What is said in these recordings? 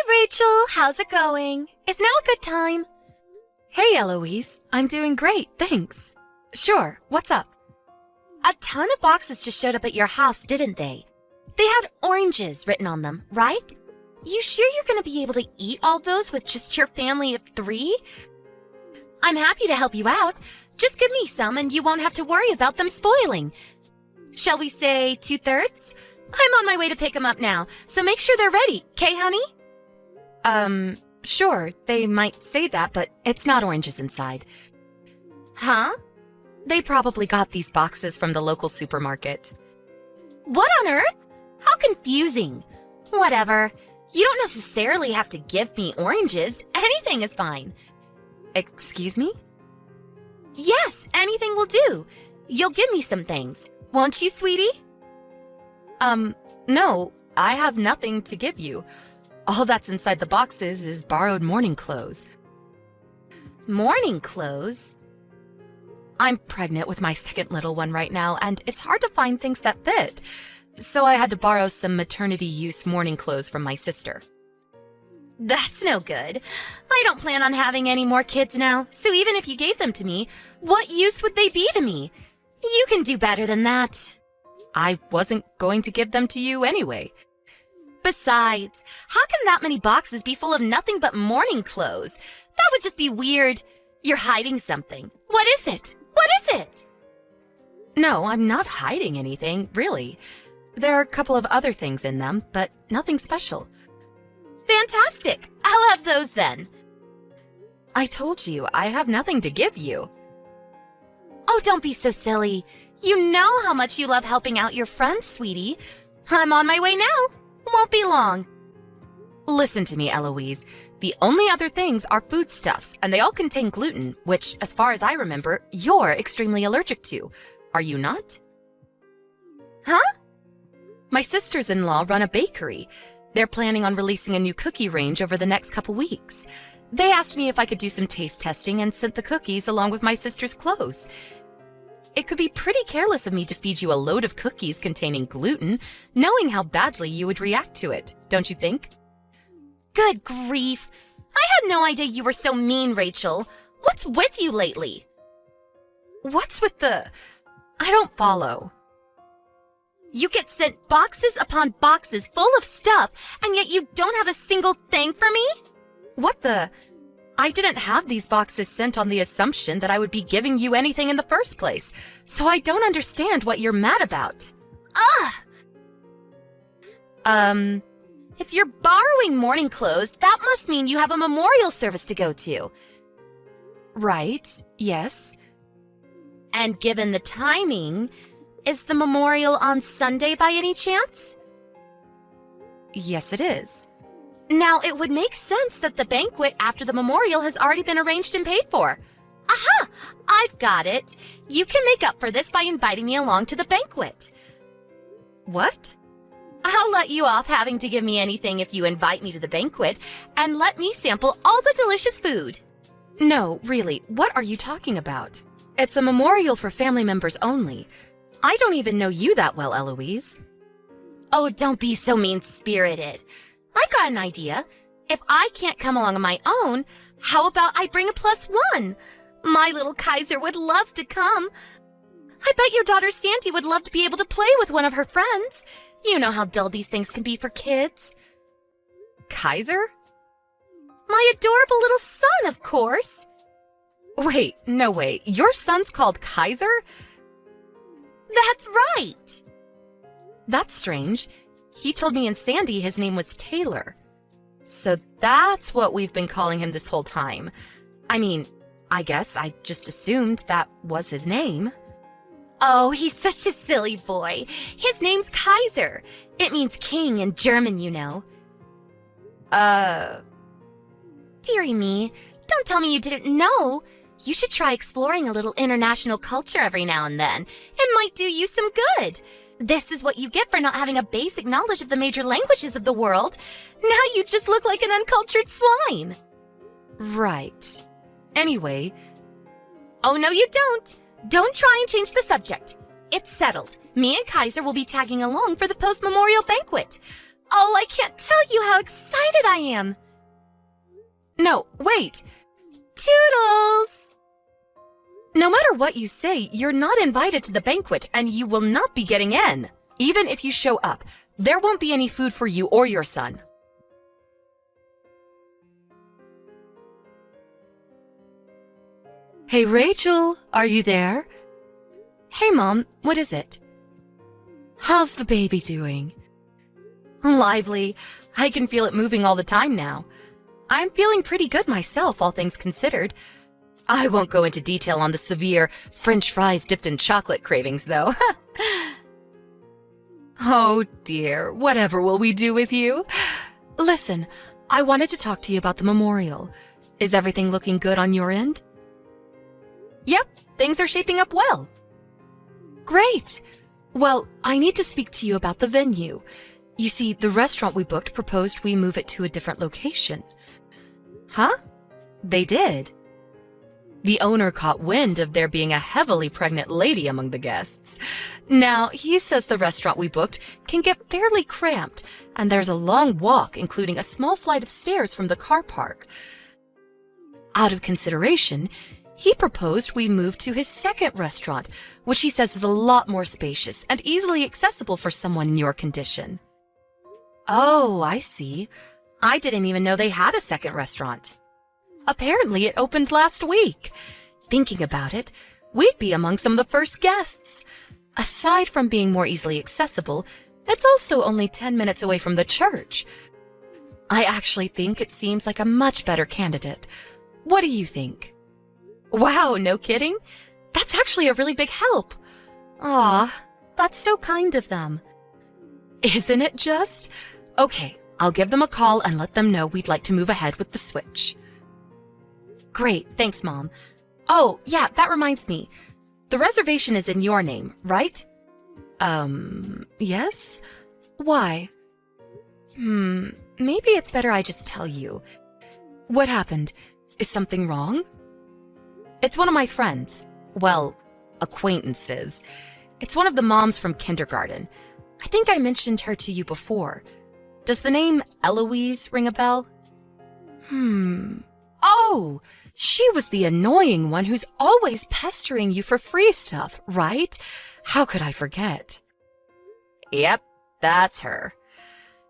Rachel, how's it going? Is now a good time? Hey, Eloise. I'm doing great, thanks. Sure, what's up? A ton of boxes just showed up at your house, didn't they? They had oranges written on them, right? You sure you're gonna be able to eat all those with just your family of 3? I'm happy to help you out. Just give me some and you won't have to worry about them spoiling. Shall we say 2/3? I'm on my way to pick them up now, so make sure they're ready, 'kay, honey? Sure, they might say that, but it's not oranges inside. Huh? They probably got these boxes from the local supermarket. What on earth? How confusing. Whatever. You don't necessarily have to give me oranges. Anything is fine. Excuse me? Yes, anything will do. You'll give me some things, won't you, sweetie? No, I have nothing to give you. All that's inside the boxes is borrowed morning clothes. Morning clothes? I'm pregnant with my second little one right now, and it's hard to find things that fit. So I had to borrow some maternity-use morning clothes from my sister. That's no good. I don't plan on having any more kids now, so even if you gave them to me, what use would they be to me? You can do better than that. I wasn't going to give them to you anyway. Besides, how can that many boxes be full of nothing but morning clothes? That would just be weird. You're hiding something. What is it? What is it? No, I'm not hiding anything, really. There are a couple of other things in them, but nothing special. Fantastic! I'll have those then. I told you, I have nothing to give you. Oh, don't be so silly. You know how much you love helping out your friends, sweetie. I'm on my way now. Won't be long. Listen to me, Eloise. The only other things are foodstuffs, and they all contain gluten, which, as far as I remember, you're extremely allergic to. Are you not? Huh? My sisters-in-law run a bakery. They're planning on releasing a new cookie range over the next couple weeks. They asked me if I could do some taste testing and sent the cookies along with my sister's clothes. It could be pretty careless of me to feed you a load of cookies containing gluten, knowing how badly you would react to it, don't you think? Good grief! I had no idea you were so mean, Rachel. What's with you lately? What's with the... I don't follow. You get sent boxes upon boxes full of stuff, and yet you don't have a single thing for me? What the... I didn't have these boxes sent on the assumption that I would be giving you anything in the first place, so I don't understand what you're mad about. Ugh! If you're borrowing morning clothes, that must mean you have a memorial service to go to. Right, yes. And given the timing, is the memorial on Sunday by any chance? Yes, it is. Now, it would make sense that the banquet after the memorial has already been arranged and paid for. Aha! I've got it. You can make up for this by inviting me along to the banquet. What? I'll let you off having to give me anything if you invite me to the banquet and let me sample all the delicious food. No, really, what are you talking about? It's a memorial for family members only. I don't even know you that well, Eloise. Oh, don't be so mean-spirited. I've got an idea. If I can't come along on my own, how about I bring a +1? My little Kaiser would love to come. I bet your daughter Sandy would love to be able to play with one of her friends. You know how dull these things can be for kids. Kaiser? My adorable little son, of course. Wait, no way. Your son's called Kaiser? That's right. That's strange. He told me and Sandy his name was Taylor. So that's what we've been calling him this whole time. I mean, I guess I just assumed that was his name. Oh, he's such a silly boy. His name's Kaiser. It means king in German, you know. Dearie me, don't tell me you didn't know. You should try exploring a little international culture every now and then. It might do you some good. This is what you get for not having a basic knowledge of the major languages of the world. Now you just look like an uncultured swine. Right. Anyway. Oh, no, you don't. Don't try and change the subject. It's settled. Me and Kaiser will be tagging along for the post-memorial banquet. Oh, I can't tell you how excited I am. No, wait. Toodles! No matter what you say, you're not invited to the banquet and you will not be getting in. Even if you show up, there won't be any food for you or your son. Hey, Rachel, are you there? Hey, Mom, what is it? How's the baby doing? Lively. I can feel it moving all the time now. I'm feeling pretty good myself, all things considered. I won't go into detail on the severe French fries dipped in chocolate cravings, though. Oh dear, whatever will we do with you? Listen, I wanted to talk to you about the memorial. Is everything looking good on your end? Yep, things are shaping up well. Great. Well, I need to speak to you about the venue. You see, the restaurant we booked proposed we move it to a different location. Huh? They did. The owner caught wind of there being a heavily pregnant lady among the guests. Now, he says the restaurant we booked can get fairly cramped, and there's a long walk, including a small flight of stairs from the car park. Out of consideration, he proposed we move to his second restaurant, which he says is a lot more spacious and easily accessible for someone in your condition. Oh, I see. I didn't even know they had a second restaurant. Apparently, it opened last week. Thinking about it, we'd be among some of the first guests. Aside from being more easily accessible, it's also only 10 minutes away from the church. I actually think it seems like a much better candidate. What do you think? Wow, no kidding? That's actually a really big help. Aw, that's so kind of them. Isn't it just? Okay, I'll give them a call and let them know we'd like to move ahead with the switch. Great, thanks, Mom. Oh, yeah, that reminds me. The reservation is in your name, right? Yes? Why? Maybe it's better I just tell you. What happened? Is something wrong? It's one of my friends. Well, acquaintances. It's one of the moms from kindergarten. I think I mentioned her to you before. Does the name Eloise ring a bell? Oh, she was the annoying one who's always pestering you for free stuff, right? How could I forget? Yep, that's her.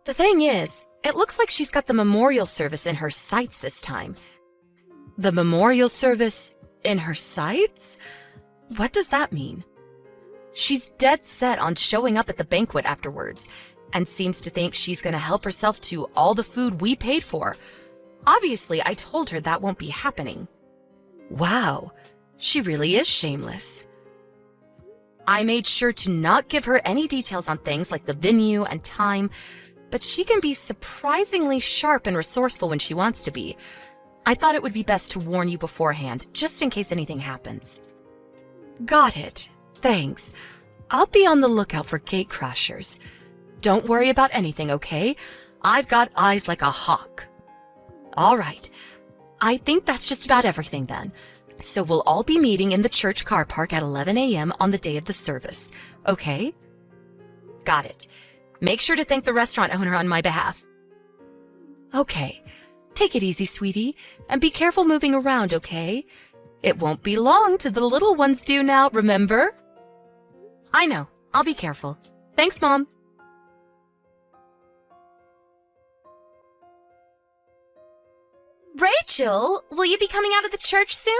The thing is, it looks like she's got the memorial service in her sights this time. The memorial service in her sights? What does that mean? She's dead set on showing up at the banquet afterwards, and seems to think she's going to help herself to all the food we paid for. Obviously, I told her that won't be happening. Wow, she really is shameless. I made sure to not give her any details on things like the venue and time, but she can be surprisingly sharp and resourceful when she wants to be. I thought it would be best to warn you beforehand, just in case anything happens. Got it. Thanks. I'll be on the lookout for gatecrashers. Don't worry about anything, okay? I've got eyes like a hawk. All right. I think that's just about everything then. So we'll all be meeting in the church car park at 11 a.m. on the day of the service, okay? Got it. Make sure to thank the restaurant owner on my behalf. Okay. Take it easy, sweetie, and be careful moving around, okay? It won't be long till the little ones do now, remember? I know. I'll be careful. Thanks, Mom. Rachel, will you be coming out of the church soon?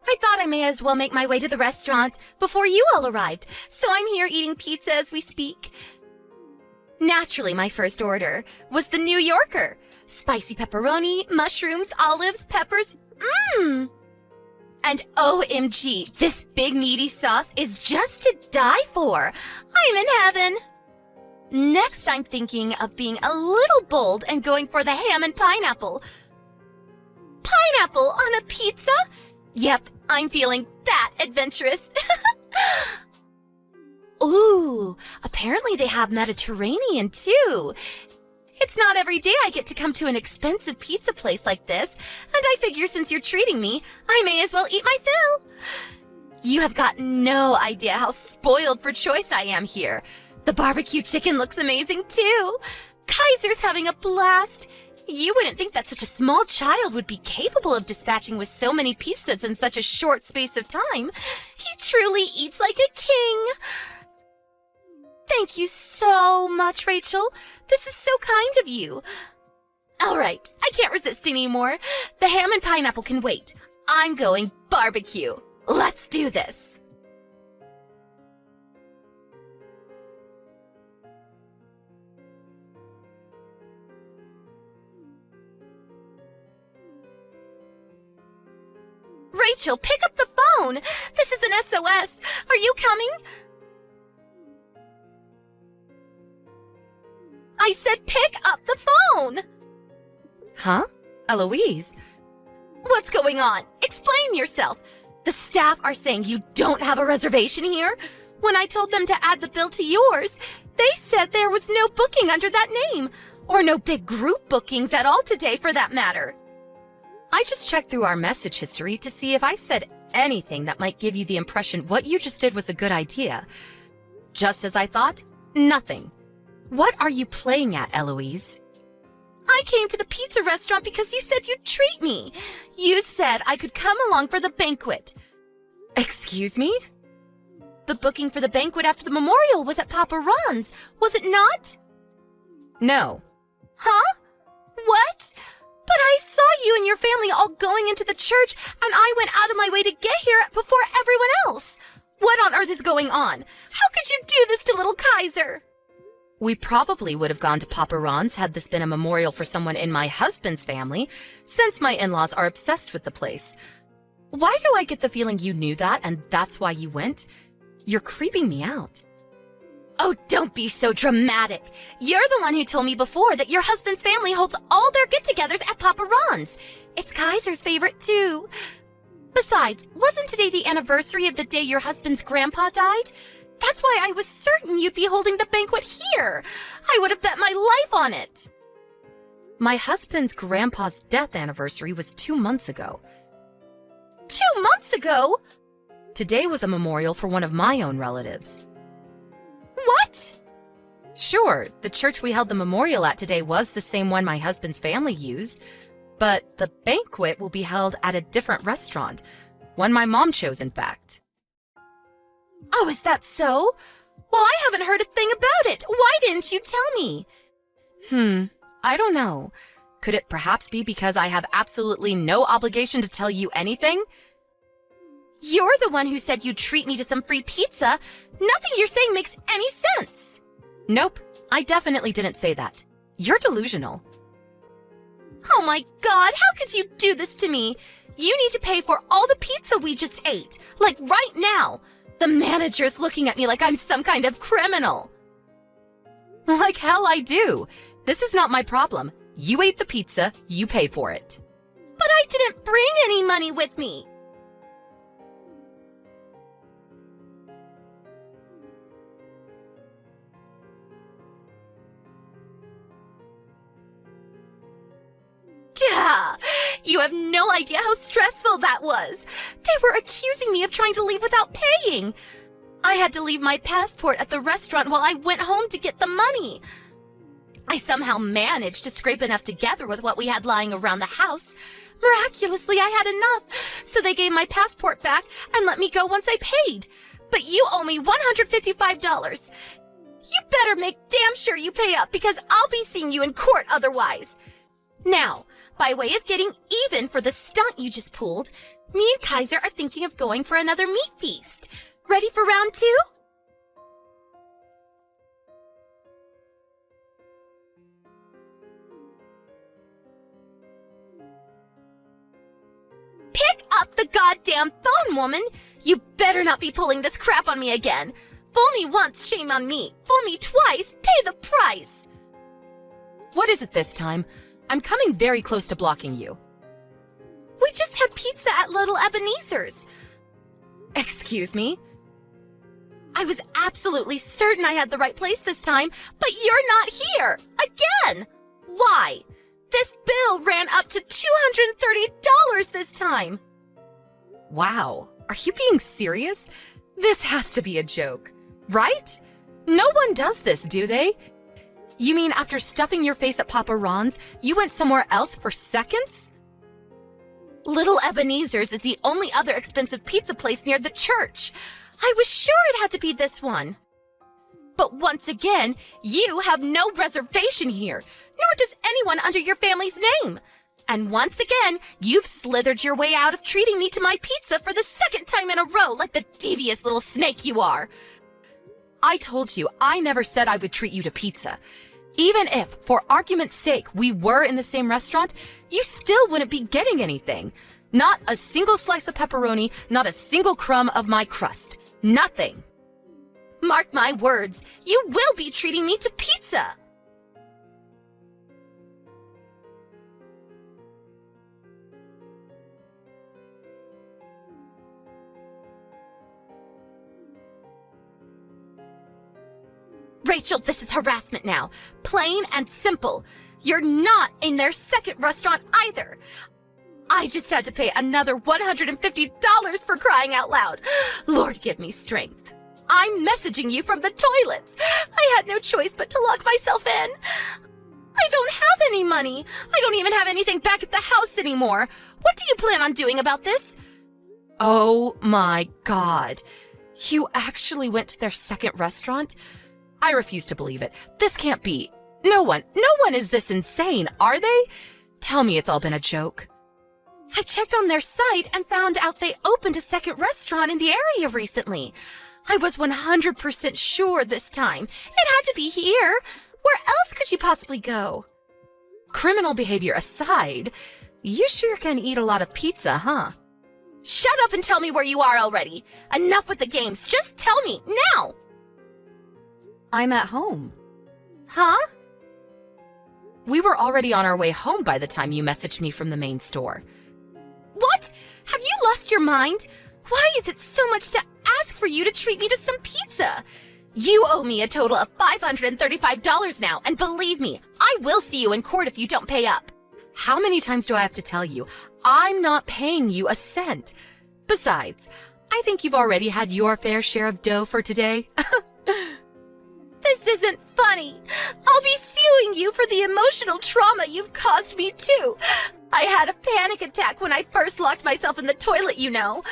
I thought I may as well make my way to the restaurant before you all arrived, so I'm here eating pizza as we speak. Naturally, my first order was the New Yorker. Spicy pepperoni, mushrooms, olives, peppers. And OMG, this big meaty sauce is just to die for. I'm in heaven. Next, I'm thinking of being a little bold and going for the ham and pineapple. Pineapple on a pizza? Yep, I'm feeling that adventurous. Ooh, apparently they have Mediterranean too. It's not every day I get to come to an expensive pizza place like this, and I figure since you're treating me, I may as well eat my fill. You have got no idea how spoiled for choice I am here. The barbecue chicken looks amazing too. Kaiser's having a blast. You wouldn't think that such a small child would be capable of dispatching with so many pizzas in such a short space of time. He truly eats like a king. Thank you so much, Rachel. This is so kind of you. All right, I can't resist anymore. The ham and pineapple can wait. I'm going barbecue. Let's do this. Rachel, pick up the phone. This is an SOS. Are you coming? I said pick up the phone. Huh? Eloise? What's going on? Explain yourself. The staff are saying you don't have a reservation here. When I told them to add the bill to yours, they said there was no booking under that name, or no big group bookings at all today for that matter. I just checked through our message history to see if I said anything that might give you the impression what you just did was a good idea. Just as I thought, nothing. What are you playing at, Eloise? I came to the pizza restaurant because you said you'd treat me. You said I could come along for the banquet. Excuse me? The booking for the banquet after the memorial was at Papa Ron's, was it not? No. Huh? What? But I saw you and your family all going into the church, and I went out of my way to get here before everyone else. What on earth is going on? How could you do this to little Kaiser? We probably would have gone to Papa Ron's had this been a memorial for someone in my husband's family, since my in-laws are obsessed with the place. Why do I get the feeling you knew that and that's why you went? You're creeping me out. Oh, don't be so dramatic. You're the one who told me before that your husband's family holds all their get-togethers at Papa Ron's. It's Kaiser's favorite, too. Besides, wasn't today the anniversary of the day your husband's grandpa died? That's why I was certain you'd be holding the banquet here. I would have bet my life on it. My husband's grandpa's death anniversary was 2 months ago. 2 months ago? Today was a memorial for one of my own relatives. What? Sure, the church we held the memorial at today was the same one my husband's family used, but the banquet will be held at a different restaurant, one my mom chose, in fact. Oh, is that so? Well, I haven't heard a thing about it. Why didn't you tell me? I don't know. Could it perhaps be because I have absolutely no obligation to tell you anything? You're the one who said you'd treat me to some free pizza. Nothing you're saying makes any sense. Nope, I definitely didn't say that. You're delusional. Oh my God, how could you do this to me? You need to pay for all the pizza we just ate, like right now. The manager's looking at me like I'm some kind of criminal. Like hell I do. This is not my problem. You ate the pizza, you pay for it. But I didn't bring any money with me. Yeah, you have no idea how stressful that was. They were accusing me of trying to leave without paying. I had to leave my passport at the restaurant while I went home to get the money. I somehow managed to scrape enough together with what we had lying around the house. Miraculously, I had enough, so they gave my passport back and let me go once I paid. But you owe me $155. You better make damn sure you pay up because I'll be seeing you in court otherwise. Now, by way of getting even for the stunt you just pulled, me and Kaiser are thinking of going for another meat feast. Ready for round 2? Pick up the goddamn phone, woman! You better not be pulling this crap on me again. Fool me once, shame on me. Fool me twice, pay the price. What is it this time? I'm coming very close to blocking you. We just had pizza at Little Ebenezer's. Excuse me? I was absolutely certain I had the right place this time, but you're not here. Again! Why? This bill ran up to $230 this time. Wow, are you being serious? This has to be a joke, right? No one does this, do they? You mean after stuffing your face at Papa Ron's, you went somewhere else for seconds? Little Ebenezer's is the only other expensive pizza place near the church. I was sure it had to be this one. But once again, you have no reservation here, nor does anyone under your family's name. And once again, you've slithered your way out of treating me to my pizza for the second time in a row like the devious little snake you are. I told you I never said I would treat you to pizza. Even if, for argument's sake, we were in the same restaurant, you still wouldn't be getting anything. Not a single slice of pepperoni, not a single crumb of my crust. Nothing. Mark my words, you will be treating me to pizza. Rachel, this is harassment now. Plain and simple. You're not in their second restaurant either. I just had to pay another $150 for crying out loud. Lord, give me strength. I'm messaging you from the toilets. I had no choice but to lock myself in. I don't have any money. I don't even have anything back at the house anymore. What do you plan on doing about this? Oh my God. You actually went to their second restaurant? I refuse to believe it. This can't be. No one is this insane, are they? Tell me it's all been a joke. I checked on their site and found out they opened a second restaurant in the area recently. I was 100% sure this time. It had to be here. Where else could you possibly go? Criminal behavior aside, you sure can eat a lot of pizza, huh? Shut up and tell me where you are already. Enough with the games. Just tell me, now. I'm at home. Huh? We were already on our way home by the time you messaged me from the main store. What? Have you lost your mind? Why is it so much to ask for you to treat me to some pizza? You owe me a total of $535 now, and believe me, I will see you in court if you don't pay up. How many times do I have to tell you? I'm not paying you a cent. Besides, I think you've already had your fair share of dough for today. This isn't funny. I'll be suing you for the emotional trauma you've caused me too. I had a panic attack when I first locked myself in the toilet, you know.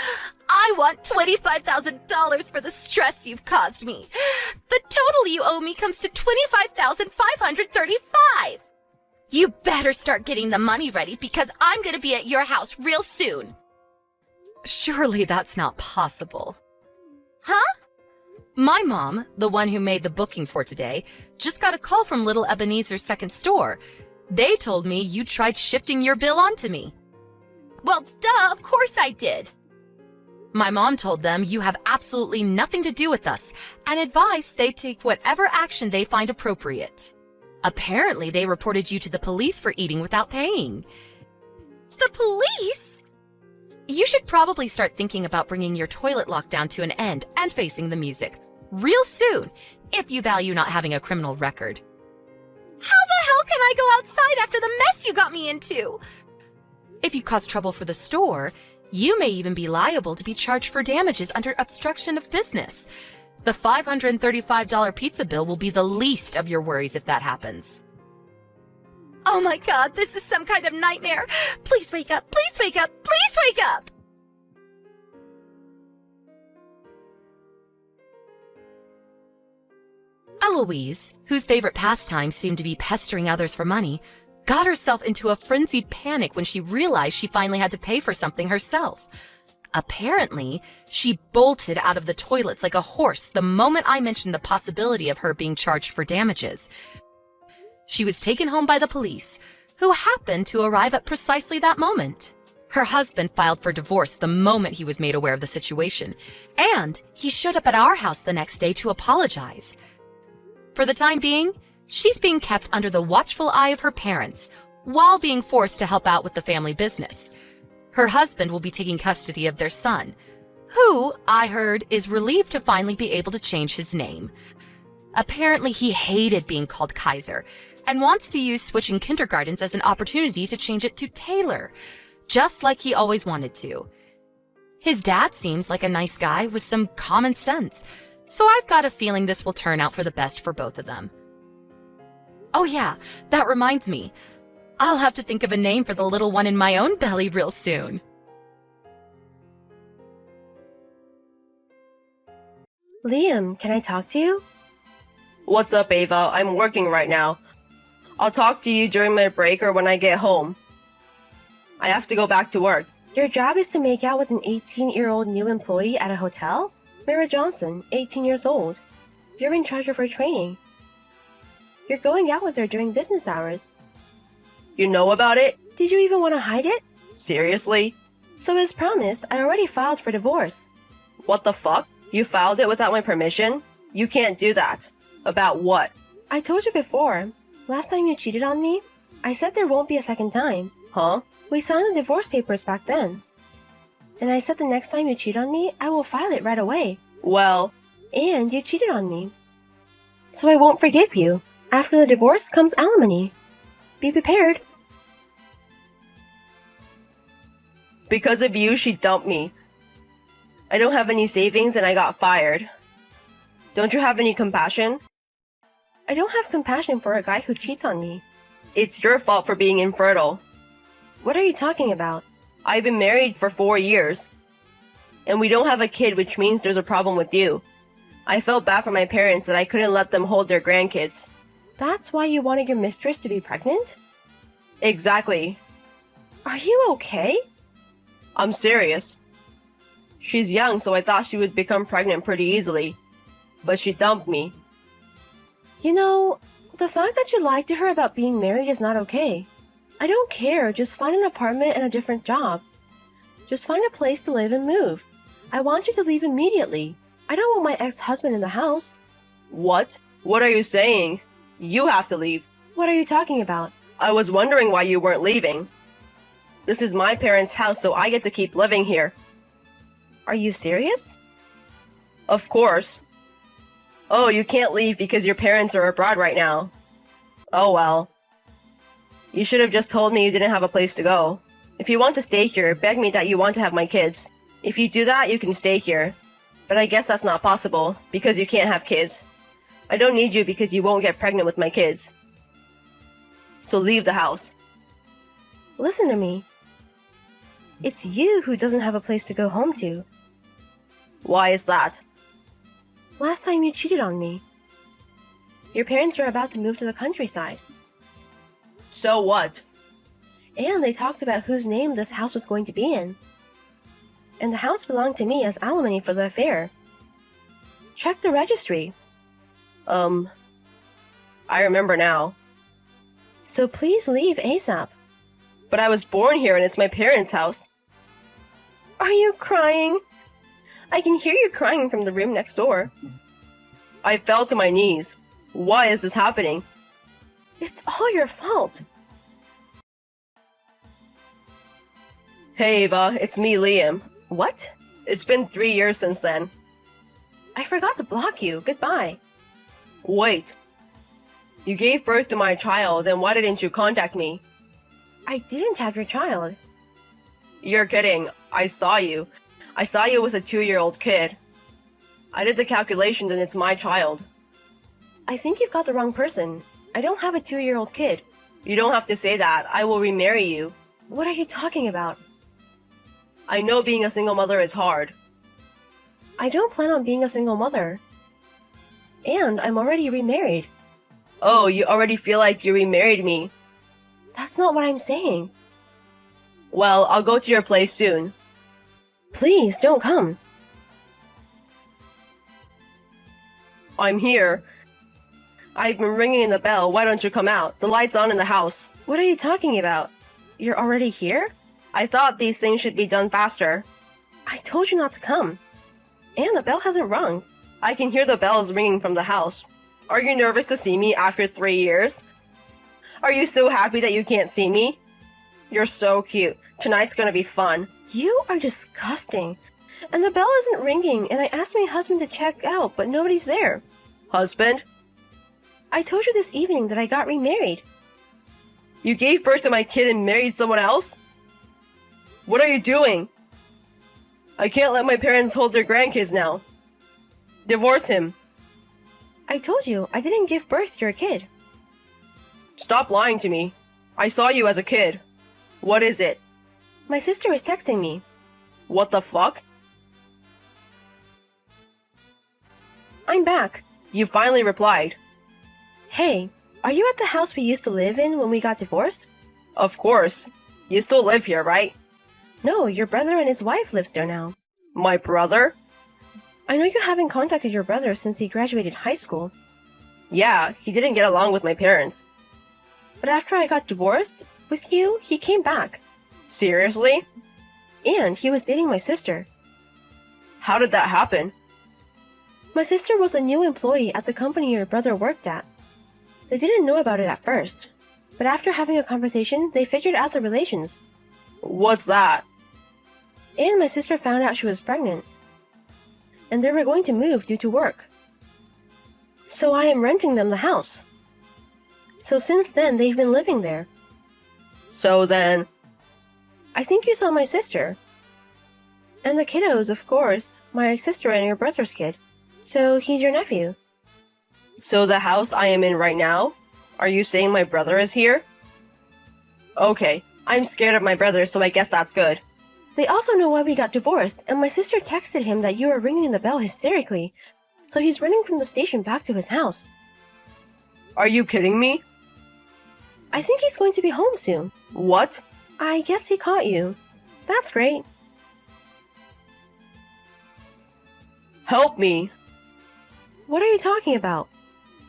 I want $25,000 for the stress you've caused me. The total you owe me comes to $25,535. You better start getting the money ready because I'm going to be at your house real soon. Surely that's not possible. Huh? My mom, the one who made the booking for today, just got a call from Little Ebenezer's second store. They told me you tried shifting your bill onto me. Well, duh, of course I did. My mom told them you have absolutely nothing to do with us and advised they take whatever action they find appropriate. Apparently, they reported you to the police for eating without paying. The police? You should probably start thinking about bringing your toilet lockdown to an end and facing the music real soon, if you value not having a criminal record. How the hell can I go outside after the mess you got me into? If you cause trouble for the store, you may even be liable to be charged for damages under obstruction of business. The $535 pizza bill will be the least of your worries if that happens. Oh my God, this is some kind of nightmare. Please wake up, please wake up, please wake up! Eloise, whose favorite pastime seemed to be pestering others for money, got herself into a frenzied panic when she realized she finally had to pay for something herself. Apparently, she bolted out of the toilets like a horse the moment I mentioned the possibility of her being charged for damages. She was taken home by the police, who happened to arrive at precisely that moment. Her husband filed for divorce the moment he was made aware of the situation, and he showed up at our house the next day to apologize. For the time being, she's being kept under the watchful eye of her parents, while being forced to help out with the family business. Her husband will be taking custody of their son, who, I heard, is relieved to finally be able to change his name. Apparently, he hated being called Kaiser and wants to use switching kindergartens as an opportunity to change it to Taylor, just like he always wanted to. His dad seems like a nice guy with some common sense, so I've got a feeling this will turn out for the best for both of them. Oh yeah, that reminds me. I'll have to think of a name for the little one in my own belly real soon. Liam, can I talk to you? What's up, Ava? I'm working right now. I'll talk to you during my break or when I get home. I have to go back to work. Your job is to make out with an 18-year-old new employee at a hotel? Mira Johnson, 18 years old. You're in charge of her training. You're going out with her during business hours. You know about it? Did you even want to hide it? Seriously? So as promised, I already filed for divorce. What the fuck? You filed it without my permission? You can't do that. About what? I told you before. Last time you cheated on me, I said there won't be a second time. Huh? We signed the divorce papers back then. And I said the next time you cheat on me, I will file it right away. Well... And you cheated on me. So I won't forgive you. After the divorce comes alimony. Be prepared. Because of you, she dumped me. I don't have any savings and I got fired. Don't you have any compassion? I don't have compassion for a guy who cheats on me. It's your fault for being infertile. What are you talking about? I've been married for 4 years. And we don't have a kid, which means there's a problem with you. I felt bad for my parents that I couldn't let them hold their grandkids. That's why you wanted your mistress to be pregnant? Exactly. Are you okay? I'm serious. She's young, so I thought she would become pregnant pretty easily. But she dumped me. You know, the fact that you lied to her about being married is not okay. I don't care, just find an apartment and a different job. Just find a place to live and move. I want you to leave immediately. I don't want my ex-husband in the house. What? What are you saying? You have to leave. What are you talking about? I was wondering why you weren't leaving. This is my parents' house, so I get to keep living here. Are you serious? Of course. Oh, you can't leave because your parents are abroad right now. Oh well. You should have just told me you didn't have a place to go. If you want to stay here, beg me that you want to have my kids. If you do that, you can stay here. But I guess that's not possible, because you can't have kids. I don't need you because you won't get pregnant with my kids. So leave the house. Listen to me. It's you who doesn't have a place to go home to. Why is that? Last time you cheated on me. Your parents are about to move to the countryside. So what? And they talked about whose name this house was going to be in. And the house belonged to me as alimony for the affair. Check the registry. I remember now. So please leave ASAP. But I was born here and it's my parents' house. Are you crying? I can hear you crying from the room next door. I fell to my knees. Why is this happening? It's all your fault. Hey Ava, it's me, Liam. What? It's been 3 years since then. I forgot to block you. Goodbye. Wait. You gave birth to my child, then why didn't you contact me? I didn't have your child. You're kidding. I saw you. I saw you as a 2-year-old kid. I did the calculation and it's my child. I think you've got the wrong person. I don't have a 2-year-old kid. You don't have to say that. I will remarry you. What are you talking about? I know being a single mother is hard. I don't plan on being a single mother. And I'm already remarried. Oh, you already feel like you remarried me. That's not what I'm saying. Well, I'll go to your place soon. Please, don't come. I'm here. I've been ringing the bell. Why don't you come out? The light's on in the house. What are you talking about? You're already here? I thought these things should be done faster. I told you not to come. And the bell hasn't rung. I can hear the bells ringing from the house. Are you nervous to see me after 3 years? Are you so happy that you can't see me? You're so cute. Tonight's gonna be fun. You are disgusting. And the bell isn't ringing, and I asked my husband to check out, but nobody's there. Husband? I told you this evening that I got remarried. You gave birth to my kid and married someone else? What are you doing? I can't let my parents hold their grandkids now. Divorce him. I told you, I didn't give birth to your kid. Stop lying to me. I saw you as a kid. What is it? My sister is texting me. What the fuck? I'm back. You finally replied. Hey, are you at the house we used to live in when we got divorced? Of course. You still live here, right? No, your brother and his wife lives there now. My brother? I know you haven't contacted your brother since he graduated high school. Yeah, he didn't get along with my parents. But after I got divorced with you, he came back. Seriously? And he was dating my sister. How did that happen? My sister was a new employee at the company your brother worked at. They didn't know about it at first, but after having a conversation, they figured out the relations. What's that? And my sister found out she was pregnant. And they were going to move due to work. So I am renting them the house. So since then, they've been living there. So then... I think you saw my sister. And the kiddos, of course, my sister and your brother's kid. So he's your nephew. So the house I am in right now? Are you saying my brother is here? Okay, I'm scared of my brother, so I guess that's good. They also know why we got divorced, and my sister texted him that you were ringing the bell hysterically. So he's running from the station back to his house. Are you kidding me? I think he's going to be home soon. What? I guess he caught you. That's great. Help me! What are you talking about?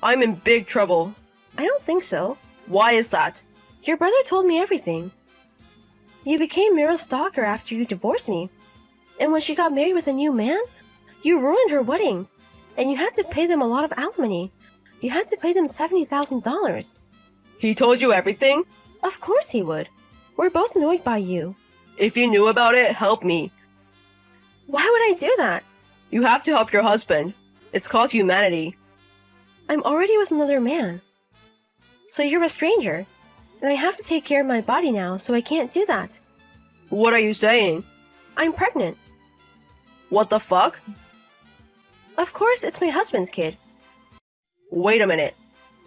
I'm in big trouble. I don't think so. Why is that? Your brother told me everything. You became Mira's stalker after you divorced me. And when she got married with a new man, you ruined her wedding. And you had to pay them a lot of alimony. You had to pay them $70,000. He told you everything? Of course he would. We're both annoyed by you. If you knew about it, help me. Why would I do that? You have to help your husband. It's called humanity. I'm already with another man. So you're a stranger. And I have to take care of my body now, so I can't do that. What are you saying? I'm pregnant. What the fuck? Of course, it's my husband's kid. Wait a minute.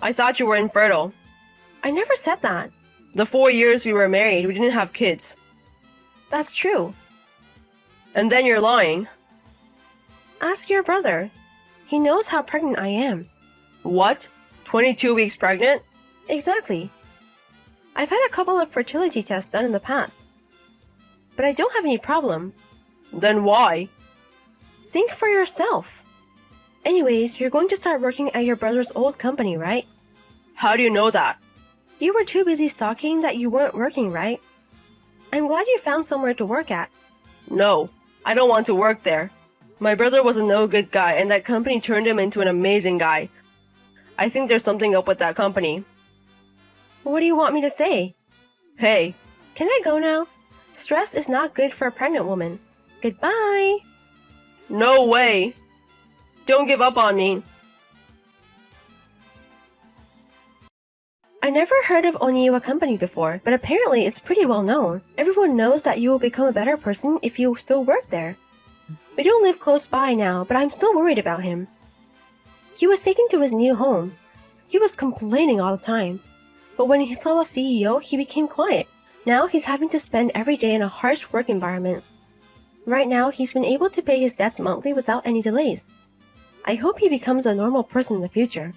I thought you were infertile. I never said that. The 4 years we were married, we didn't have kids. That's true. And then you're lying. Ask your brother. He knows how pregnant I am. What? 22 weeks pregnant? Exactly. I've had a couple of fertility tests done in the past. But I don't have any problem. Then why? Think for yourself. Anyways, you're going to start working at your brother's old company, right? How do you know that? You were too busy stalking that you weren't working, right? I'm glad you found somewhere to work at. No, I don't want to work there. My brother was a no-good guy, and that company turned him into an amazing guy. I think there's something up with that company. What do you want me to say? Hey. Can I go now? Stress is not good for a pregnant woman. Goodbye! No way! Don't give up on me. I never heard of Oniiwa Company before, but apparently it's pretty well known. Everyone knows that you will become a better person if you still work there. We don't live close by now, but I'm still worried about him. He was taken to his new home. He was complaining all the time. But when he saw the CEO, he became quiet. Now he's having to spend every day in a harsh work environment. Right now, he's been able to pay his debts monthly without any delays. I hope he becomes a normal person in the future.